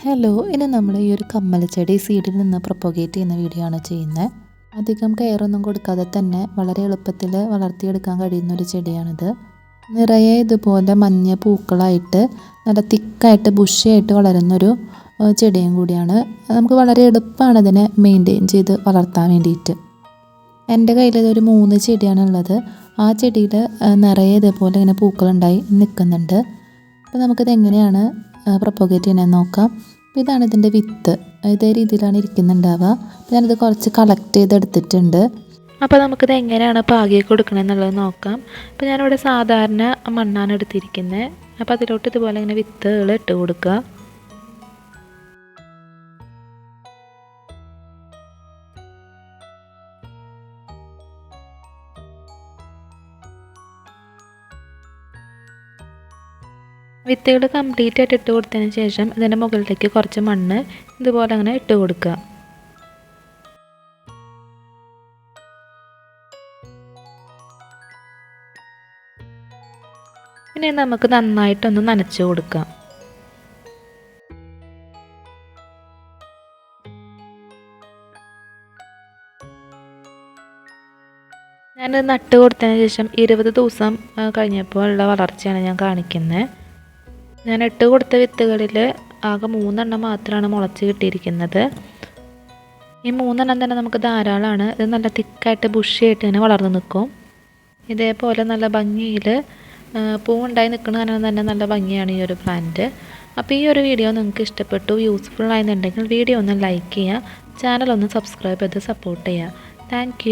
Hello, ഇനി നമ്മൾ ഈ ഒരു കമ്മലച്ചെടി സീഡിൽ നിന്ന് പ്രൊപ്പഗേറ്റ് ചെയ്യുന്ന വീഡിയോ ആണ് ചെയ്യുന്നത്. അധികം കെയറൊന്നും കൊടുക്കാതെ തന്നെ വളരെ എളുപ്പത്തിൽ വളർത്തിയെടുക്കാൻ കഴിയുന്ന ഒരു ചെടിയാണിത്. നിറയെ ഇതുപോലെ മഞ്ഞ പൂക്കളായിട്ട് നല്ല തിക്കായിട്ട് ബുഷിയായിട്ട് വളരുന്നൊരു ചെടിയും കൂടിയാണ്. നമുക്ക് വളരെ എളുപ്പമാണ് ഇതിനെ മെയിൻറ്റെയിൻ ചെയ്ത് വളർത്താൻ വേണ്ടിയിട്ട്. എൻ്റെ കയ്യിൽ ഇതൊരു 3 ചെടിയാണുള്ളത്. ആ ചെടിയിൽ നിറയെ ഇതേപോലെ ഇങ്ങനെ പൂക്കളുണ്ടായി നിൽക്കുന്നുണ്ട്. അപ്പോൾ നമുക്കിത് എങ്ങനെയാണ് പ്രൊപ്പഗേറ്റ് ചെയ്യണമെന്ന് നോക്കാം. അപ്പോൾ ഇതാണ് ഇതിൻ്റെ വിത്ത്. ഇതേ രീതിയിലാണ് ഇരിക്കുന്നുണ്ടാവുക. അപ്പോൾ ഞാനിത് കുറച്ച് കളക്ട് ചെയ്തെടുത്തിട്ടുണ്ട്. അപ്പോൾ നമുക്കിത് എങ്ങനെയാണ് പാകി കൊടുക്കണമെന്നുള്ളത് നോക്കാം. അപ്പോൾ ഞാനിവിടെ സാധാരണ മണ്ണാണ് എടുത്തിരിക്കുന്നത്. അപ്പോൾ അതിലോട്ട് ഇതുപോലെ ഇങ്ങനെ വിത്തുകൾ ഇട്ട് കൊടുക്കുക. വിത്തുകൾ കംപ്ലീറ്റ് ആയിട്ട് ഇട്ട് കൊടുത്തതിന് ശേഷം ഇതിൻ്റെ മുകളിലേക്ക് കുറച്ച് മണ്ണ് ഇതുപോലെ അങ്ങനെ ഇട്ട് കൊടുക്കുക. പിന്നെ നമുക്ക് നന്നായിട്ടൊന്ന് നനച്ച് കൊടുക്കാം. ഞാനത് നട്ട് കൊടുത്തതിന് ശേഷം 20 ദിവസം കഴിഞ്ഞപ്പോൾ ഉള്ള വളർച്ചയാണ് ഞാൻ കാണിക്കുന്നത്. ഞാൻ ഇട്ട് കൊടുത്ത വിത്തുകളിൽ ആകെ 3 എണ്ണം മാത്രമാണ് മുളച്ച് കിട്ടിയിരിക്കുന്നത്. ഈ 3 എണ്ണം തന്നെ നമുക്ക് ധാരാളമാണ്. ഇത് നല്ല തിക്കായിട്ട് ബുഷിയായിട്ട് ഇങ്ങനെ വളർന്നു നിൽക്കും. ഇതേപോലെ നല്ല ഭംഗിയിൽ പൂവുണ്ടായി നിൽക്കുന്ന കാരണം തന്നെ നല്ല ഭംഗിയാണ് ഈ ഒരു പ്ലാന്റ്. അപ്പോൾ ഈ ഒരു വീഡിയോ നിങ്ങൾക്ക് ഇഷ്ടപ്പെട്ടു, യൂസ്ഫുൾ ആയെന്നുണ്ടെങ്കിൽ വീഡിയോ ഒന്ന് ലൈക്ക് ചെയ്യുക, ചാനൽ ഒന്ന് സബ്സ്ക്രൈബ് ചെയ്ത് സപ്പോർട്ട് ചെയ്യുക. താങ്ക്